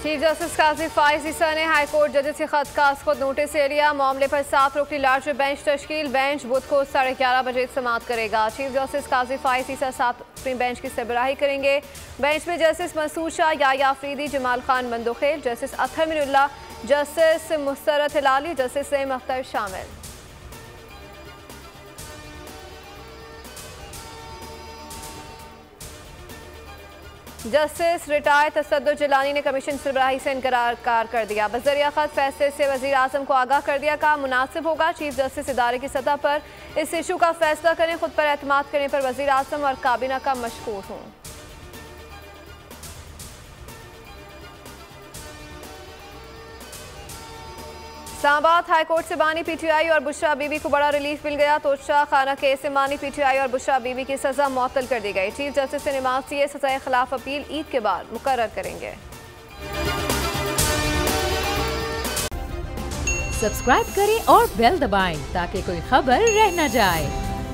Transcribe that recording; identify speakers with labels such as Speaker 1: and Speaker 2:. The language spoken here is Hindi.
Speaker 1: चीफ जस्टिस काजी फाइज ईसा ने हाई कोर्ट जजेस के खत का खुद नोटिस ले लिया। मामले पर 7 रुकनी लार्जर बेंच तश्कील। बेंच बुध को 11:30 बजे समाप्त करेगा। चीफ जस्टिस काजी फाइज ईसा 7 रुकनी बेंच की सरबराही करेंगे। बेंच में justice Mansoor Shah, Yahya Afridi, Jamal Khan Mandokhail, justice Athar Minallah, justice Musarrat Hilali, justice Naeem Akhtar शामिल। जस्टिस रिटायर्ड तसद्दुर जिलानी ने कमीशन सरबराही से इनकार कर दिया। बज़रिया खत फैसले से वज़ीर आज़म को आगाह कर दिया। कहा मुनासिब होगा चीफ जस्टिस इदारे की सतह पर इस इशू का फैसला करें। खुद पर एतमाद करने पर वज़ीर आज़म और काबीना का मशकूर हूँ। इस्लामाबाद हाई कोर्ट से बानी पीटीआई और बुशरा बीबी को बड़ा रिलीफ मिल गया। तोशा खाना केस से बानी पीटीआई और बुशरा बीबी की सजा मुअत्तल कर दी गई। चीफ जस्टिस ने नमाज दिए। सजा खिलाफ अपील ईद के बाद मुकर्रर करेंगे।
Speaker 2: सब्सक्राइब करें और बेल दबाएं ताकि कोई खबर रह न जाए।